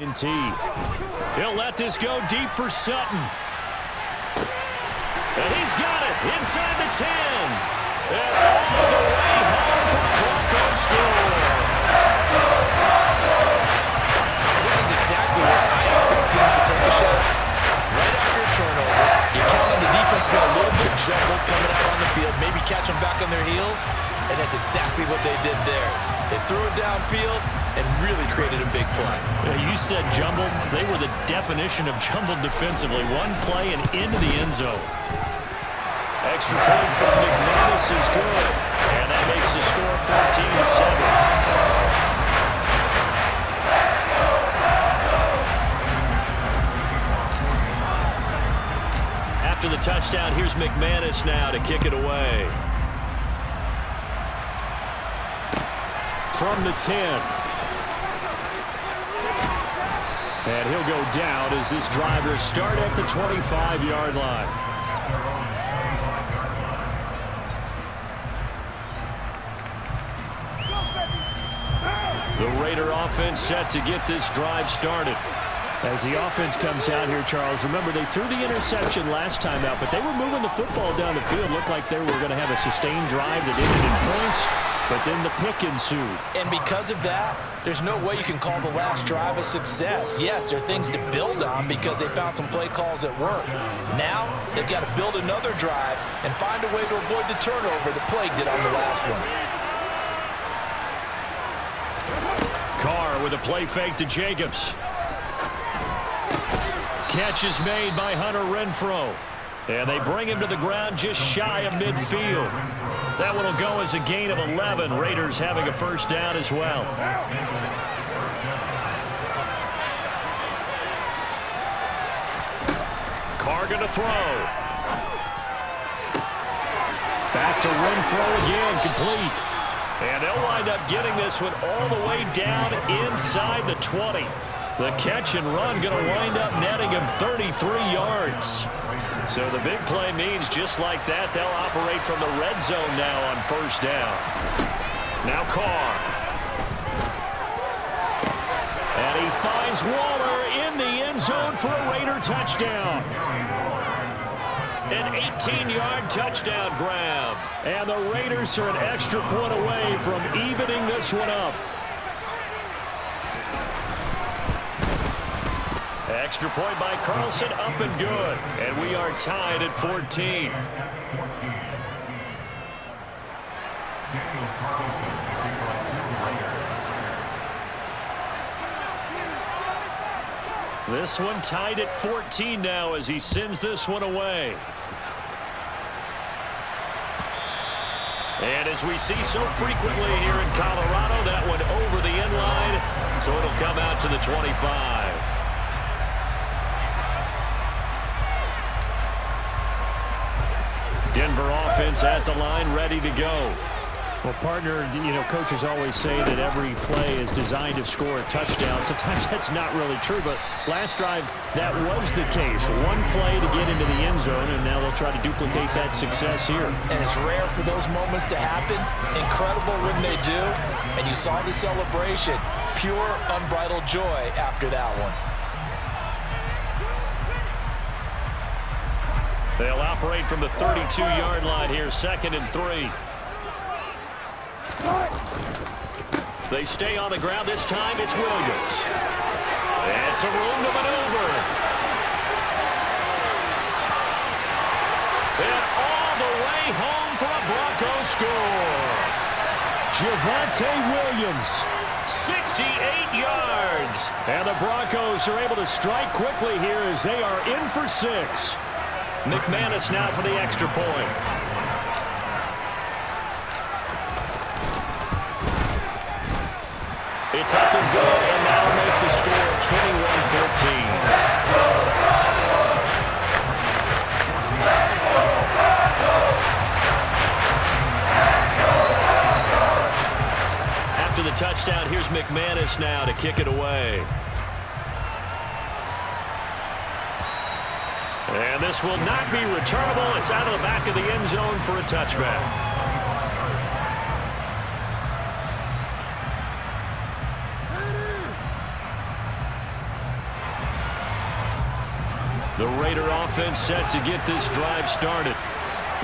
He'll let this go deep for Sutton. And he's got it inside the 10. And all the way home for a Broncos score. This is exactly where I expect teams to take a shot. Right after a turnover, you count on the defense being a little bit jumbled coming out on the field, maybe catch them back on their heels, and that's exactly what they did there. They threw it downfield and really created a big play. You said jumbled. They were the definition of jumbled defensively. One play and into the end zone. Extra point from McManus is good. And that makes the score 14-7. After the touchdown, here's McManus now to kick it away. From the 10. And he'll go down as this driver start at the 25-yard line. The Raider offense set to get this drive started. As the offense comes out here, Charles, remember they threw the interception last time out, but they were moving the football down the field. Looked like they were going to have a sustained drive that ended in points, but then the pick ensued. And because of that, there's no way you can call the last drive a success. Yes, there are things to build on because they found some play calls that work. Now, they've got to build another drive and find a way to avoid the turnover the Plague did on the last one. Carr with a play fake to Jacobs. Catch is made by Hunter Renfrow. And they bring him to the ground just shy of midfield. That one will go as a gain of 11. Raiders having a first down as well. Carr going to throw. Back to Renfrow again, complete. And they'll wind up getting this one all the way down inside the 20. The catch and run going to wind up netting him 33 yards. So the big play means just like that, they'll operate from the red zone now on first down. Now Carr. And he finds Waller in the end zone for a Raider touchdown. An 18-yard touchdown grab. And the Raiders are an extra point away from evening this one up. Extra point by Carlson, up and good. And we are tied at 14. This one tied at 14 now as he sends this one away. And as we see so frequently here in Colorado, that one over the end line, so it'll come out to the 25. Denver offense at the line, ready to go. Well, partner, coaches always say that every play is designed to score a touchdown. Sometimes that's not really true, but last drive, that was the case. One play to get into the end zone, and now they'll try to duplicate that success here. And it's rare for those moments to happen. Incredible when they do. And you saw the celebration. Pure, unbridled joy after that one. They'll operate from the 32-yard line here, 2nd and 3. They stay on the ground. This time it's Williams. And some room to maneuver. And all the way home for a Broncos score. Javonte Williams, 68 yards. And the Broncos are able to strike quickly here as they are in for 6. McManus now for the extra point. It's up and good, and that'll make the score 21-14. After the touchdown, here's McManus now to kick it away. And this will not be returnable. It's out of the back of the end zone for a touchback. The Raider offense set to get this drive started.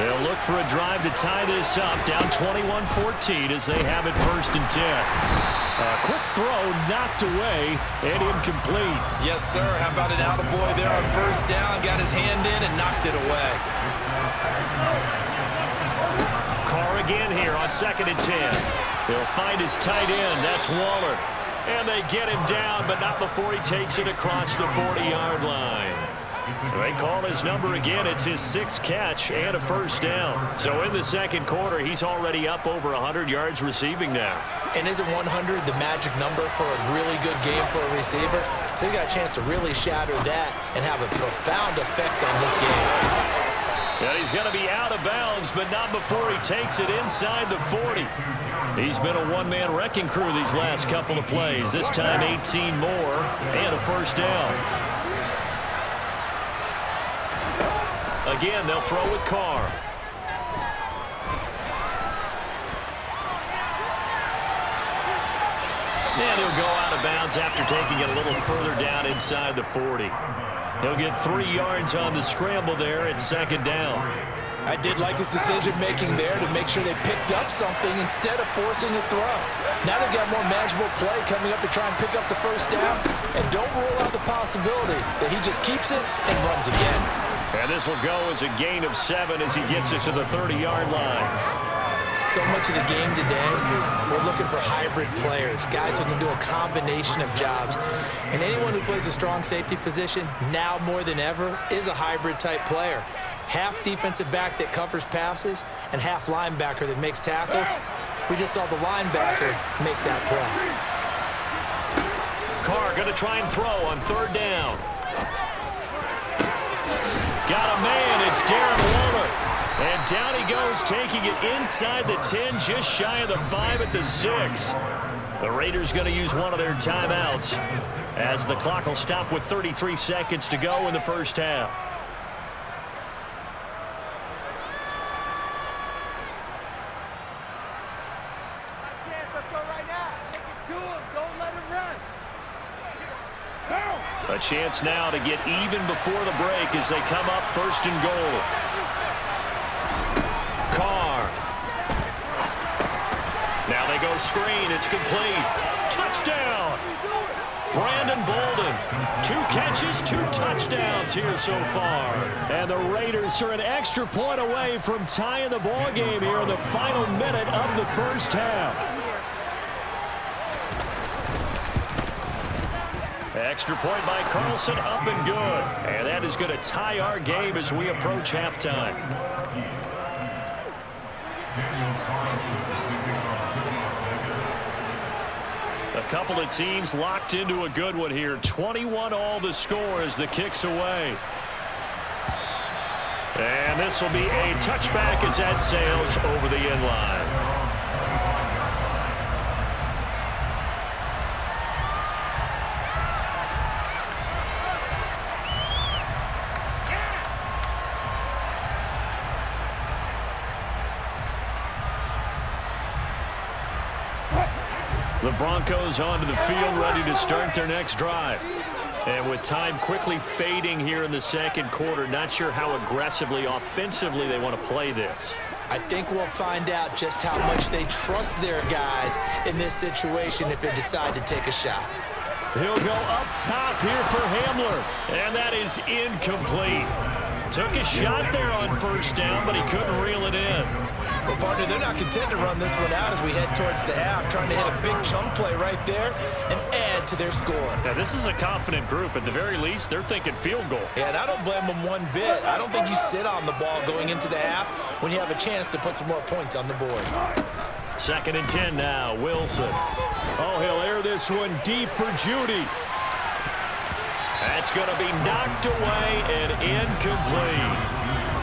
They'll look for a drive to tie this up, down 21-14 as they have it 1st and 10. A quick throw knocked away and incomplete. Yes, sir. How about an attaboy there on 1st down? Got his hand in and knocked it away. Carr again here on 2nd and 10. He'll find his tight end. That's Waller. And they get him down, but not before he takes it across the 40-yard line. They call his number again. It's his 6th catch and a 1st down. So in the 2nd quarter, he's already up over 100 yards receiving now. And isn't 100 the magic number for a really good game for a receiver? So he got a chance to really shatter that and have a profound effect on this game. And he's going to be out of bounds, but not before he takes it inside the 40. He's been a one-man wrecking crew these last couple of plays. This time 18 more and a 1st down. Again, they'll throw with Carr. And he'll go out of bounds after taking it a little further down inside the 40. He'll get 3 yards on the scramble there at 2nd down. I did like his decision-making there to make sure they picked up something instead of forcing a throw. Now they've got more manageable play coming up to try and pick up the 1st down. And don't rule out the possibility that he just keeps it and runs again. And this will go as a gain of 7 as he gets it to the 30-yard line. So much of the game today, we're looking for hybrid players, guys who can do a combination of jobs. And anyone who plays a strong safety position, now more than ever, is a hybrid-type player. Half defensive back that covers passes and half linebacker that makes tackles. We just saw the linebacker make that play. Carr going to try and throw on 3rd down. Got a man. It's Darren Waller. And down he goes, taking it inside the 10, just shy of the 5 at the 6. The Raiders going to use one of their timeouts as the clock will stop with 33 seconds to go in the 1st half. A chance now to get even before the break as they come up 1st and goal. Carr. Now they go screen. It's complete. Touchdown. Brandon Bolden. 2 catches, 2 touchdowns here so far. And the Raiders are an extra point away from tying the ball game here in the final minute of the 1st half. Extra point by Carlson, up and good. And that is going to tie our game as we approach halftime. A couple of teams locked into a good one here. 21 all the score as the kick's away. And this will be a touchback as that sails over the end line. The Broncos onto the field, ready to start their next drive. And with time quickly fading here in the 2nd quarter, not sure how aggressively, offensively they want to play this. I think we'll find out just how much they trust their guys in this situation if they decide to take a shot. He'll go up top here for Hamler, and that is incomplete. Took a shot there on 1st down, but he couldn't reel it in. Well, partner, they're not content to run this one out as we head towards the half, trying to hit a big chunk play right there and add to their score. Now, this is a confident group. At the very least, they're thinking field goal. Yeah, and I don't blame them one bit. I don't think you sit on the ball going into the half when you have a chance to put some more points on the board. 2nd and 10 now, Wilson. Oh, he'll air this one deep for Judy. That's going to be knocked away and incomplete.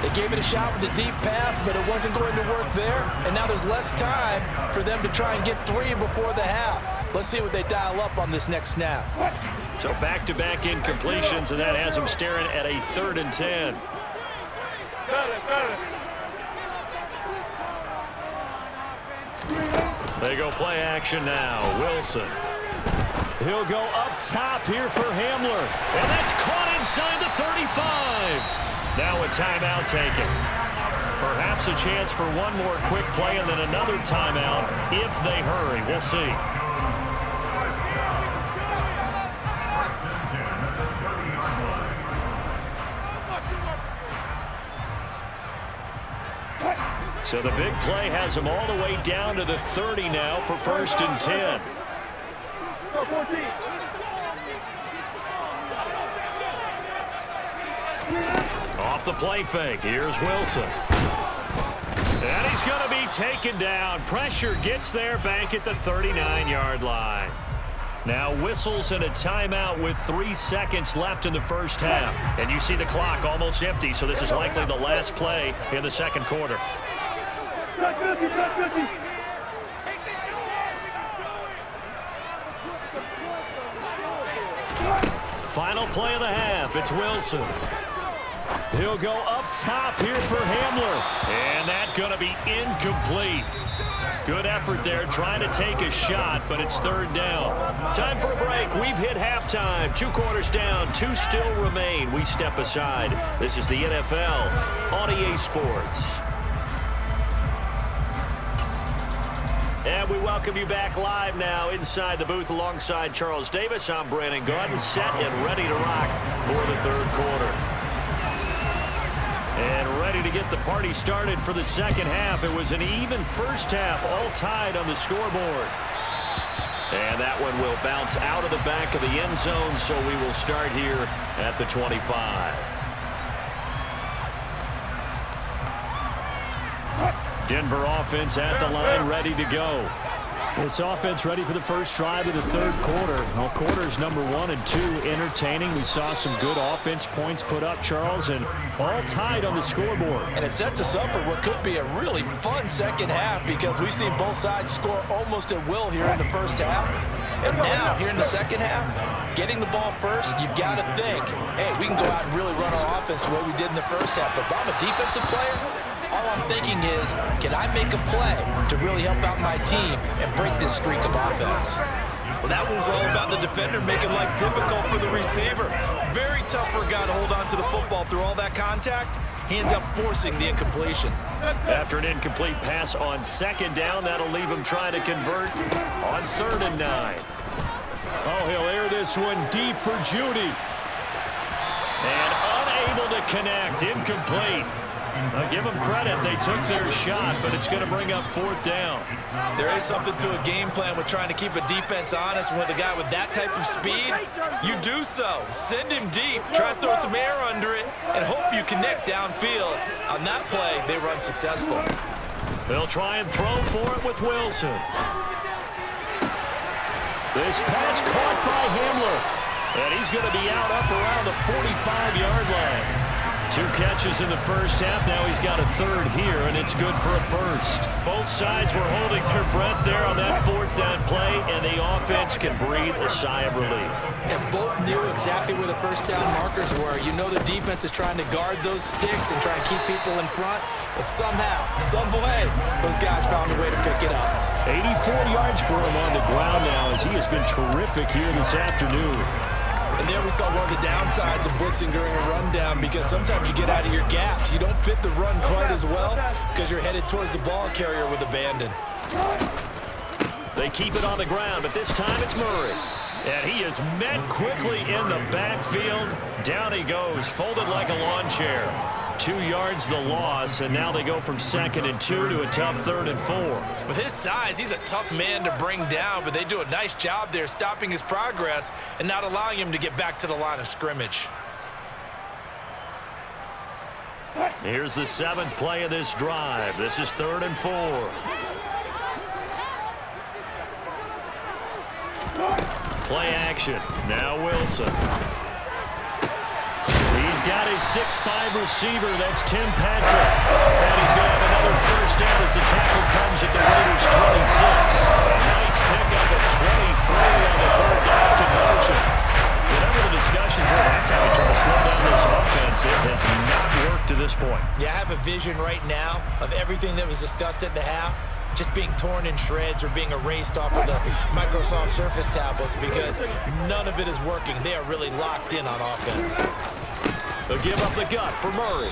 They gave it a shot with the deep pass, but it wasn't going to work there. And now there's less time for them to try and get 3 before the half. Let's see what they dial up on this next snap. So back-to-back incompletions, and that has them staring at a 3rd and 10. They go play action now. Wilson. He'll go up top here for Hamler. And that's caught inside the 35. Now a timeout taken. Perhaps a chance for one more quick play and then another timeout if they hurry. We'll see. So the big play has him all the way down to the 30 now for 1st and 10. Off the play fake. Here's Wilson. And he's going to be taken down. Pressure gets there back at the 39-yard line. Now whistles and a timeout with 3 seconds left in the first half. And you see the clock almost empty, so this is likely the last play in the second quarter. Final play of the half. It's Wilson. He'll go up top here for Hamler. And that's going to be incomplete. Good effort there trying to take a shot, but it's 3rd down. Time for a break. We've hit halftime. 2 quarters down. 2 still remain. We step aside. This is the NFL on EA Sports. And we welcome you back live now inside the booth alongside Charles Davis. I'm Brandon Gaudin, set and ready to rock for the 3rd quarter. And ready to get the party started for the second half. It was an even first half, all tied on the scoreboard. And that one will bounce out of the back of the end zone, so we will start here at the 25. Denver offense at the line, ready to go. This offense ready for the first drive of the 3rd quarter. Well, quarters number 1 and 2 entertaining. We saw some good offense points put up, Charles, and all tied on the scoreboard. And it sets us up for what could be a really fun second half because we've seen both sides score almost at will here in the first half. And now, here in the second half, getting the ball first, you've got to think, hey, we can go out and really run our offense the way we did in the first half. But if I'm a defensive player, all I'm thinking is, can I make a play to really help out my team and break this streak of offense? Well, that one was all about the defender making life difficult for the receiver. Very tough for a guy to hold on to the football through all that contact. He ends up forcing the incompletion. After an incomplete pass on 2nd down, that'll leave him trying to convert on 3rd and 9. Oh, he'll air this one deep for Judy. And unable to connect, incomplete. I'll give them credit. They took their shot, but it's going to bring up 4th down. There is something to a game plan with trying to keep a defense honest. With a guy with that type of speed, you do so. Send him deep, try to throw some air under it, and hope you connect downfield. On that play, they run successful. They'll try and throw for it with Wilson. This pass caught by Hamler. And he's going to be out up around the 45-yard line. 2 catches in the first half. Now he's got a 3rd here, and it's good for a 1st. Both sides were holding their breath there on that 4th down play, and the offense can breathe a sigh of relief. And both knew exactly where the first down markers were. You know the defense is trying to guard those sticks and try to keep people in front, but somehow, some way, those guys found a way to pick it up. 84 yards for him on the ground now, as he has been terrific here this afternoon. And there we saw one of the downsides of blitzing during a rundown because sometimes you get out of your gaps. You don't fit the run quite as well because you're headed towards the ball carrier with abandon. They keep it on the ground, but this time it's Murray. And he is met quickly in the backfield. Down he goes, folded like a lawn chair. 2 yards the loss, and now they go from 2nd and 2 to a tough 3rd and 4. With his size, he's a tough man to bring down, but they do a nice job there stopping his progress and not allowing him to get back to the line of scrimmage. Here's the 7th play of this drive. This is 3rd and 4. Play action. Now Wilson. He's got his 6'5" receiver. That's Tim Patrick. And he's going to have another first down as the tackle comes at the Raiders' 26. A nice pickup of 23 on the 3rd down conversion. Whatever the discussions were at halftime, trying to slow down this offense, it has not worked to this point. Yeah, I have a vision right now of everything that was discussed at the half just being torn in shreds or being erased off of the Microsoft Surface tablets because none of it is working. They are really locked in on offense. They'll give up the gut for Murray.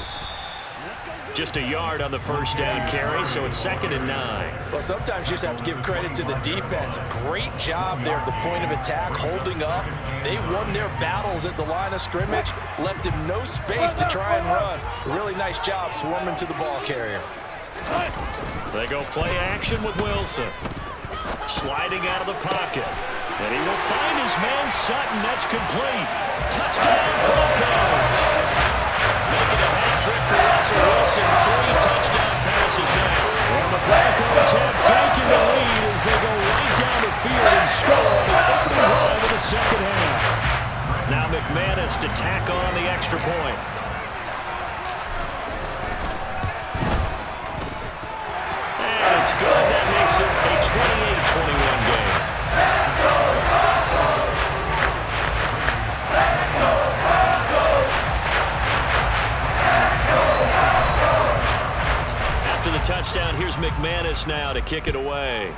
Just a yard on the first down carry, so it's 2nd and 9. Well, sometimes you just have to give credit to the defense. Great job there at the point of attack, holding up. They won their battles at the line of scrimmage, left him no space to try and run. Really nice job swarming to the ball carrier. They go play action with Wilson. Sliding out of the pocket. And he will find his man Sutton. That's complete. Touchdown, Broncos. Making a hat trick for Russell Wilson. 3 touchdown passes now. And the Broncos have taken the lead as they go right down the field and score on the opening drive of the second half. Now McManus to tack on the extra point. And it's good. That makes it a 28-21 game. After the touchdown, here's McManus now to kick it away.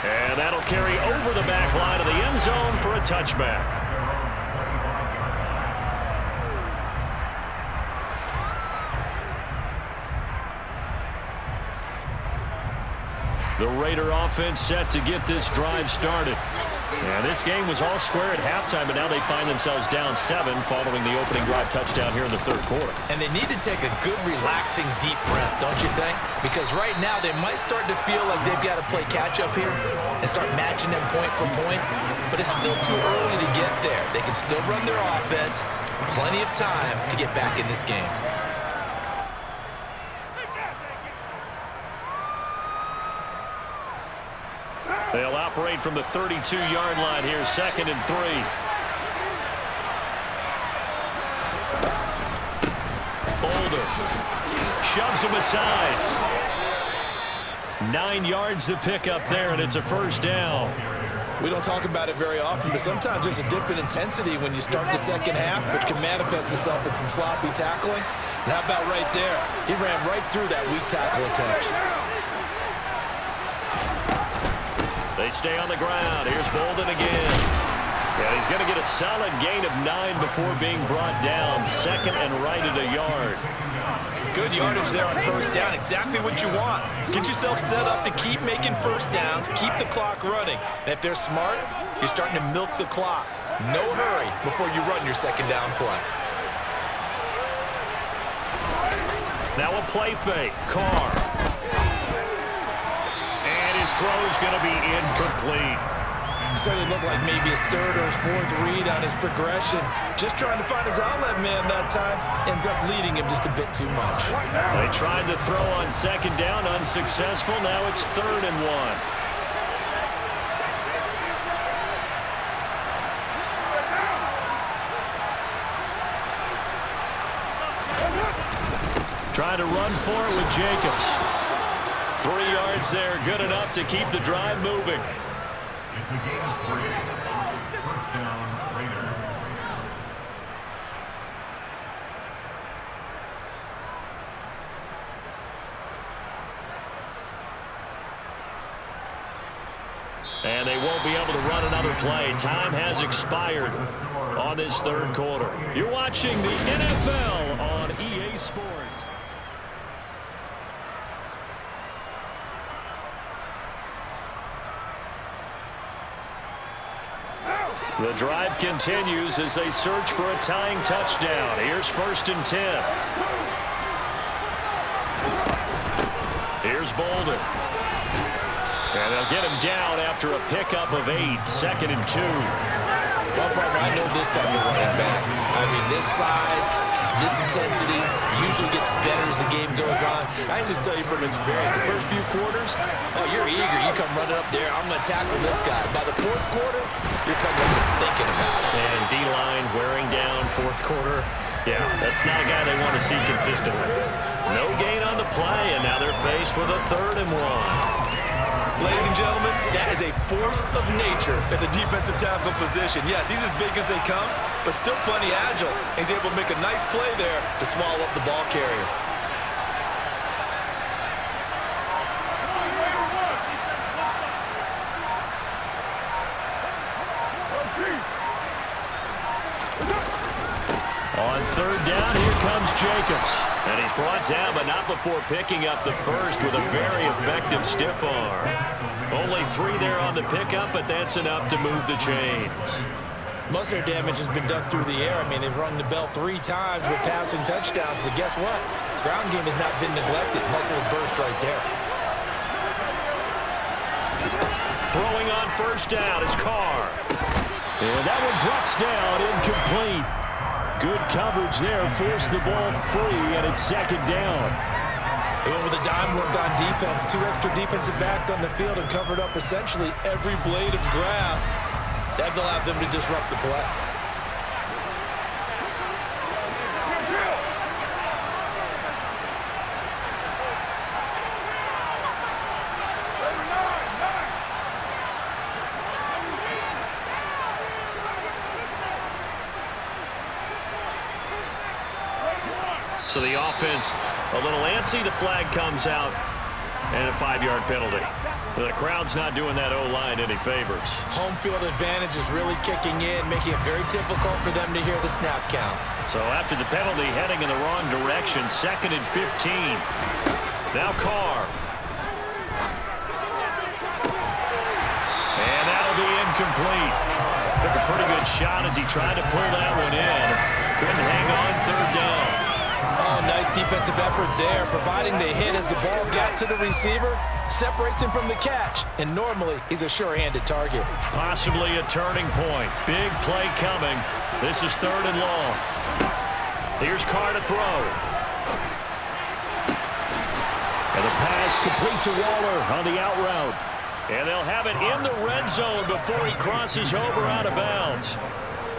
And that'll carry over the back line of the end zone for a touchback. The Raider offense set to get this drive started. And this game was all square at halftime, but now they find themselves down 7 following the opening drive touchdown here in the third quarter. And they need to take a good, relaxing, deep breath, don't you think? Because right now they might start to feel like they've got to play catch-up here and start matching them point for point, but it's still too early to get there. They can still run their offense. Plenty of time to get back in this game. They'll operate from the 32-yard line here, 2nd and 3. Boulder shoves him aside. 9 yards to pick up there, and it's a first down. We don't talk about it very often, but sometimes there's a dip in intensity when you start the second half, which can manifest itself in some sloppy tackling. And how about right there? He ran right through that weak tackle attempt. They stay on the ground. Here's Bolden again. Yeah, he's going to get a solid gain of 9 before being brought down. 2nd and right at a yard. Good yardage there on first down. Exactly what you want. Get yourself set up to keep making first downs, keep the clock running. And if they're smart, you're starting to milk the clock. No hurry before you run your second down play. Now a play fake. Carr. His throw's going to be incomplete. Certainly looked like maybe his 3rd or his 4th read on his progression. Just trying to find his outlet man that time. Ends up leading him just a bit too much. They tried to throw on 2nd down, unsuccessful. Now it's 3rd and 1. Trying to run for it with Jacobs. 3 yards there, good enough to keep the drive moving. It's the game for first down, Raiders. And they won't be able to run another play. Time has expired on this third quarter. You're watching the NFL on EA Sports. The drive continues as they search for a tying touchdown. Here's 1st and 10. Here's Bolden. And they'll get him down after a pickup of 8. 2nd and 2. Well, partner, I know this type of running back. I mean, this size, this intensity usually gets better as the game goes on. I can just tell you from experience, the first few quarters, oh, you're eager. You come running up there, I'm going to tackle this guy. By the 4th quarter, you're coming up and thinking about it. And D-line wearing down 4th quarter. Yeah, that's not a guy they want to see consistently. No gain on the play, and now they're faced with a 3rd and 1. Ladies and gentlemen, that is a force of nature at the defensive tackle position. Yes, he's as big as they come, but still plenty agile. He's able to make a nice play there to swallow up the ball carrier. On third down, here comes Jacobs. And he's brought down, but not before picking up the first with a very effective stiff arm. Only 3 there on the pickup, but that's enough to move the chains. Most of their damage has been done through the air. I mean, they've rung the bell 3 times with passing touchdowns, but guess what? Ground game has not been neglected. Nice little burst right there. Throwing on first down is Carr. And that one drops down, incomplete. Good coverage there, forced the ball free, and it's second down. They went with a dime look on defense. 2 extra defensive backs on the field and covered up essentially every blade of grass. That allowed them to disrupt the play. So the offense a little antsy. The flag comes out, and a 5-yard penalty. The crowd's not doing that O-line any favors. Home field advantage is really kicking in, making it very difficult for them to hear the snap count. So after the penalty, heading in the wrong direction, 2nd and 15. Now Carr. And that'll be incomplete. Took a pretty good shot as he tried to pull that one in. Couldn't hang on third down. Oh, nice defensive effort there, providing the hit as the ball got to the receiver, separates him from the catch, and normally he's a sure-handed target. Possibly a turning point. Big play coming. This is 3rd and long. Here's Carr to throw. And the pass complete to Waller on the out route. And they'll have it in the red zone before he crosses over out of bounds.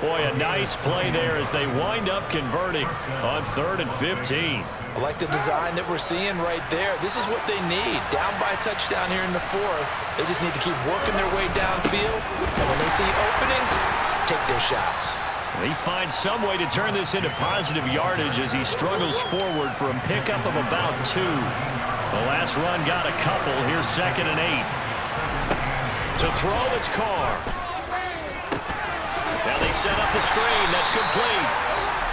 Boy, a nice play there as they wind up converting on 3rd and 15. I like the design that we're seeing right there. This is what they need. Down by a touchdown here in the 4th. They just need to keep working their way downfield. And when they see openings, take their shots. He finds some way to turn this into positive yardage as he struggles forward for a pickup of about 2. The last run got a couple. Here's 2nd and 8. To throw, it's Carr. Now they set up the screen. That's complete.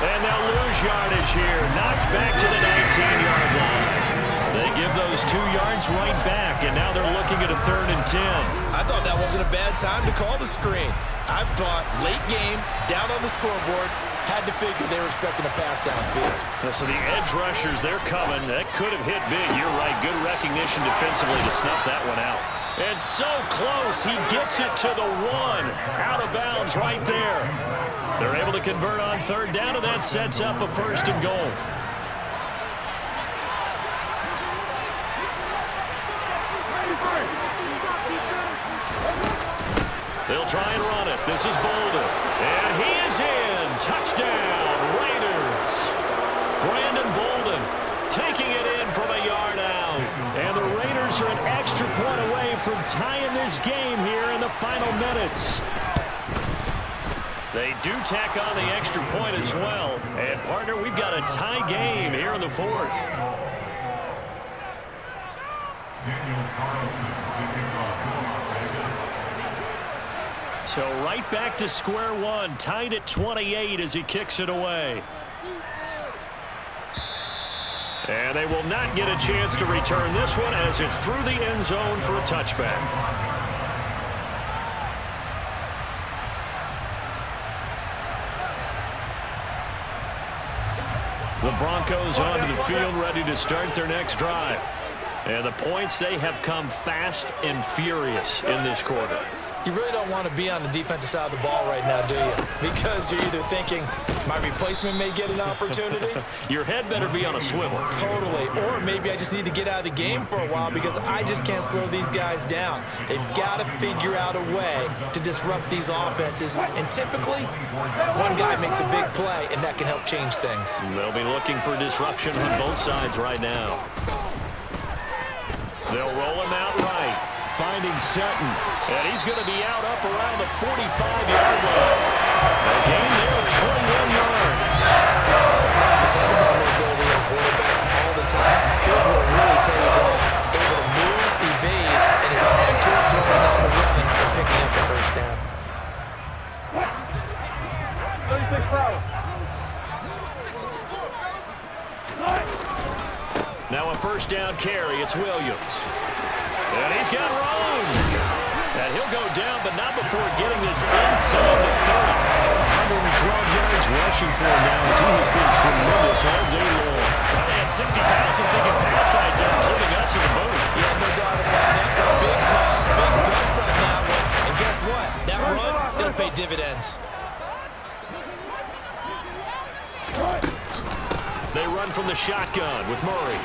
And they'll lose yardage here. Knocked back to the 19-yard line. They give those 2 yards right back, and now they're looking at a 3rd and 10. I thought that wasn't a bad time to call the screen. I thought late game, down on the scoreboard, had to figure they were expecting a pass downfield. So the edge rushers, they're coming. That could have hit big. You're right. Good recognition defensively to snuff that one out. And so close, he gets it to the 1. Out of bounds right there. They're able to convert on 3rd down, and that sets up a 1st and goal. They'll try and run it. This is Bolden. And he is in. Touchdown, Raiders. Brandon Bolden taking it in from a yard out. And the Raiders are an extra point away from tying this game here in the final minutes. They do tack on the extra point as well. And, partner, we've got a tie game here in the 4th. So right back to square one, tied at 28 as he kicks it away. And they will not get a chance to return this one as it's through the end zone for a touchback. The Broncos onto the field ready to start their next drive. And the points, they have come fast and furious in this quarter. You really don't want to be on the defensive side of the ball right now, do you? Because you're either thinking, my replacement may get an opportunity. Your head better be on a swivel. Totally. Or maybe I just need to get out of the game for a while because I just can't slow these guys down. They've got to figure out a way to disrupt these offenses. And typically, one guy makes a big play, and that can help change things. They'll be looking for disruption on both sides right now. They'll roll him out right. Finding Sutton. And he's going to be out up around the 45-yard line. A gain there of 21 yards. We talk about mobility in quarterbacks all the time. Here's what really pays off. Able to move, evade, and is accurate throwing on the run and picking up the 1st down. 36 power. first down carry. It's Williams. And he's got room. And he'll go down, but not before getting this inside the 30. 112 yards rushing for him now as he has been tremendous all day long. Well, they had 60,000 thinking pass right there, including us in the booth. Yeah, no doubt about it. That's a big call, big guts on that one. And guess what? That run, it'll pay dividends. They run from the shotgun with Murray.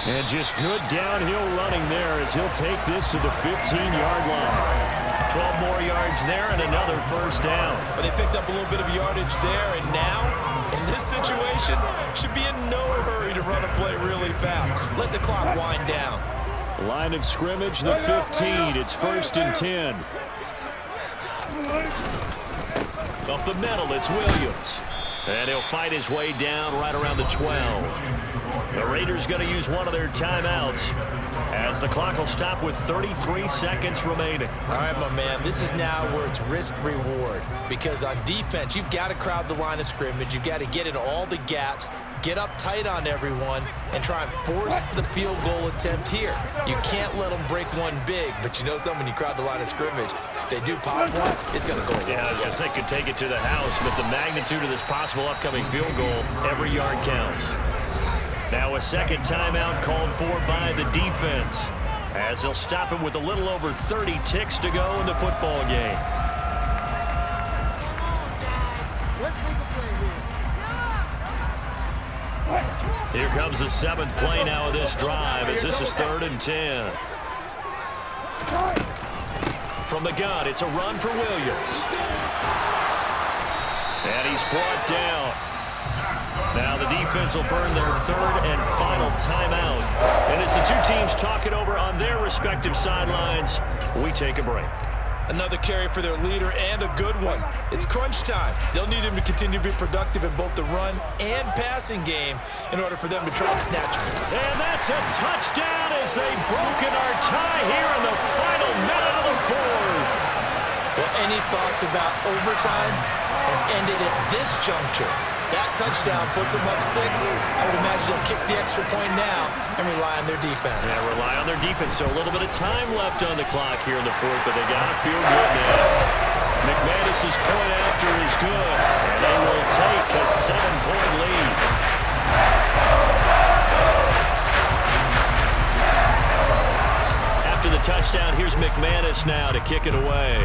And just good downhill running there as he'll take this to the 15-yard line. 12 more yards there and another first down. But they picked up a little bit of yardage there, and now, in this situation, should be in no hurry to run a play really fast. Let the clock wind down. Line of scrimmage, the 15. It's 1st and 10. Up the middle, it's Williams. And he'll fight his way down right around the 12. The Raiders going to use one of their timeouts as the clock will stop with 33 seconds remaining. All right, my man, this is now where it's risk-reward, because on defense, you've got to crowd the line of scrimmage. You've got to get in all the gaps, get up tight on everyone, and try and force the field goal attempt here. You can't let them break one big, but you know something, when you crowd the line of scrimmage, if they do pop one, it's going to go away. Yeah, I was going to say, could take it to the house, but the magnitude of this possible upcoming field goal, every yard counts. Now a second timeout called for by the defense, as they'll stop it with a little over 30 ticks to go in the football game. Here comes the 7th play now of this drive, as this is 3rd and 10. From the gun, it's a run for Williams. And he's brought down. Now the defense will burn their 3rd and final timeout. And as the two teams talk it over on their respective sidelines, we take a break. Another carry for their leader, and a good one. It's crunch time. They'll need him to continue to be productive in both the run and passing game in order for them to try and snatch him. And that's a touchdown as they've broken our tie here in the final minute of the 4th. Well, any thoughts about overtime have ended at this juncture. That touchdown puts them up 6. I would imagine they'll kick the extra point now and rely on their defense. Yeah, rely on their defense. So a little bit of time left on the clock here in the 4th, but they got to feel good now. McManus's point after is good, and they will take a 7-point lead. After the touchdown, here's McManus now to kick it away.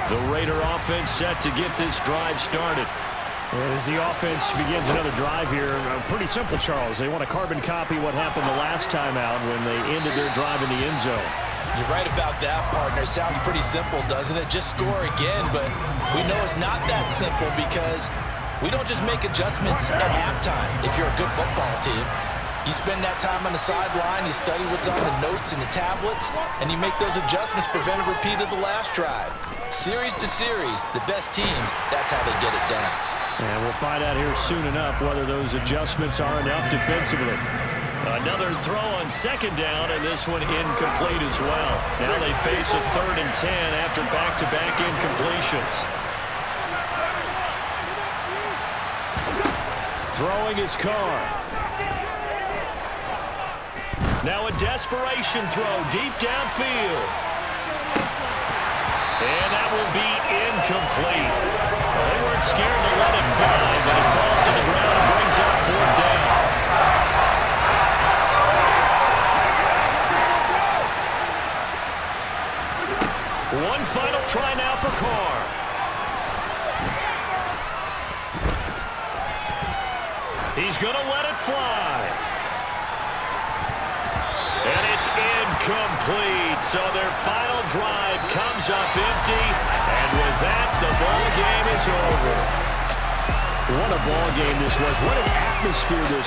The Raider offense set to get this drive started. And as the offense begins another drive here, pretty simple, Charles. They want to carbon copy what happened the last time out when they ended their drive in the end zone. You're right about that, partner. Sounds pretty simple, doesn't it? Just score again, but we know it's not that simple because we don't just make adjustments at halftime if you're a good football team. You spend that time on the sideline, you study what's on the notes and the tablets, and you make those adjustments, prevent a repeat of the last drive. Series to series, the best teams, that's how they get it done. And we'll find out here soon enough whether those adjustments are enough defensively. Another throw on 2nd down, and this one incomplete as well. Now they face a 3rd and 10 after back-to-back incompletions. Throwing his Carr. Now a desperation throw deep downfield. And that will be incomplete. They weren't scared to let it fly, but it falls to the ground and brings up 4th down. One final try now for Carr. He's going to let it fly. And it's incomplete. So their final drive comes up empty. And with that, the ball game is over. What a ball game this was. What an atmosphere this